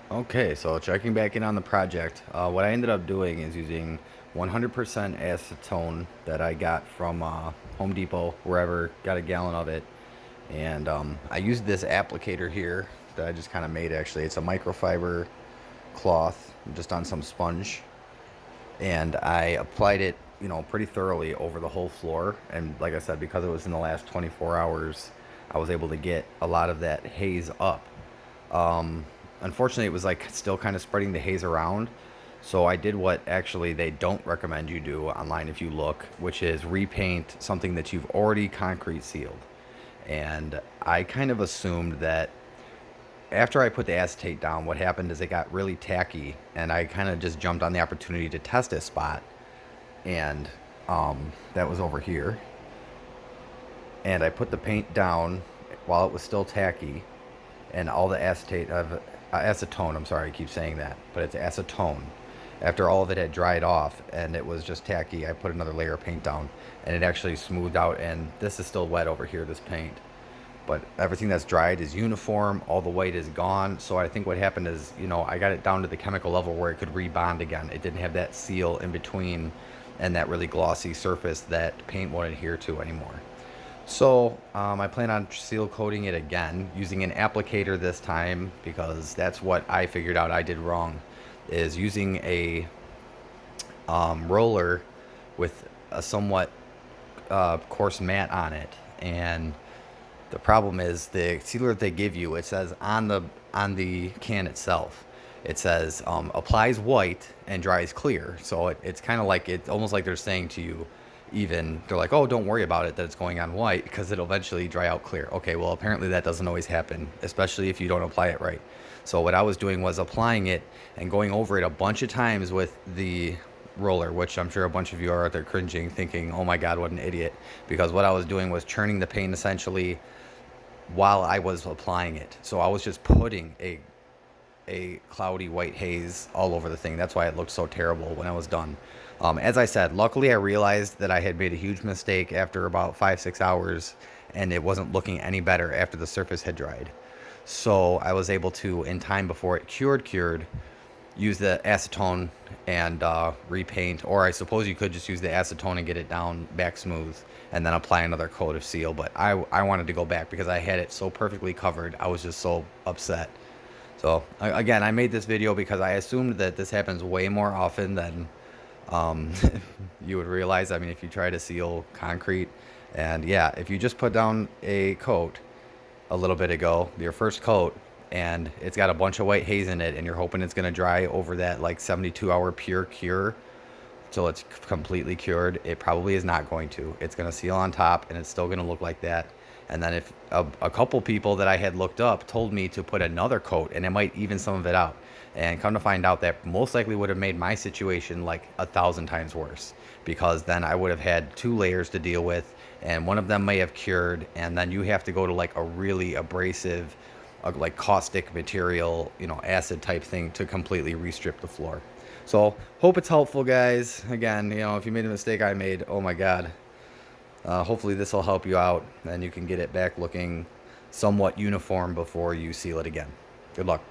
Okay, so checking back in on the project, what I ended up doing is using 100% acetone that I got from Home Depot, wherever, got a gallon of it. And I used this applicator here that I just kind of made actually. It's a microfiber cloth just on some sponge. And I applied it, pretty thoroughly over the whole floor. And like I said, because it was in the last 24 hours, I was able to get a lot of that haze up. Unfortunately, it was like still kind of spreading the haze around. So I did what actually they don't recommend you do online if you look, which is repaint something that you've already concrete sealed. And I kind of assumed that after I put the acetate down, what happened is it got really tacky, and I kind of just jumped on the opportunity to test a spot, and that was over here. And I put the paint down while it was still tacky, and all the acetate of acetone. I'm sorry, I keep saying that, but it's acetone. After all of it had dried off and it was just tacky, I put another layer of paint down, and it actually smoothed out. And this is still wet over here, this paint, but everything that's dried is uniform. All the white is gone. So I think what happened is, I got it down to the chemical level where it could rebond again. It didn't have that seal in between and that really glossy surface that paint won't adhere to anymore. So I plan on seal coating it again using an applicator this time, because that's what I figured out I did wrong, is using a roller with a somewhat coarse mat on it. And the problem is the sealer that they give you, it says on the can itself, it says applies white and dries clear. So it's kind of like, it's almost like they're saying to you, even they're like, oh, don't worry about it that it's going on white, because it'll eventually dry out clear. Okay, well, apparently that doesn't always happen, especially if you don't apply it right. So what I was doing was applying it and going over it a bunch of times with the roller, which I'm sure a bunch of you are out there cringing, thinking, oh my God, what an idiot. Because what I was doing was churning the paint essentially while I was applying it. So I was just putting a cloudy white haze all over the thing. That's why it looked so terrible when I was done. As I said, luckily I realized that I had made a huge mistake after about 5-6 hours, and it wasn't looking any better after the surface had dried. So I was able to, in time before it cured, use the acetone and repaint, or I suppose you could just use the acetone and get it down back smooth and then apply another coat of seal. But I wanted to go back because I had it so perfectly covered. I was just so upset. So again, I made this video because I assumed that this happens way more often than um, you would realize. I mean, if you try to seal concrete, and yeah, if you just put down a coat a little bit ago, your first coat, and it's got a bunch of white haze in it, and you're hoping it's going to dry over that like 72-hour pure cure till it's completely cured, it probably is not going to. It's going to seal on top, and it's still going to look like that. And then if a couple people that I had looked up told me to put another coat, and it might even some of it out. And come to find out, that most likely would have made my situation like 1,000 times worse, because then I would have had two layers to deal with, and one of them may have cured, and then you have to go to like a really abrasive, like caustic material, acid type thing to completely restrip the floor. So hope it's helpful, guys. Again, if you made a mistake I made, oh my God. Hopefully this will help you out, and you can get it back looking somewhat uniform before you seal it again. Good luck.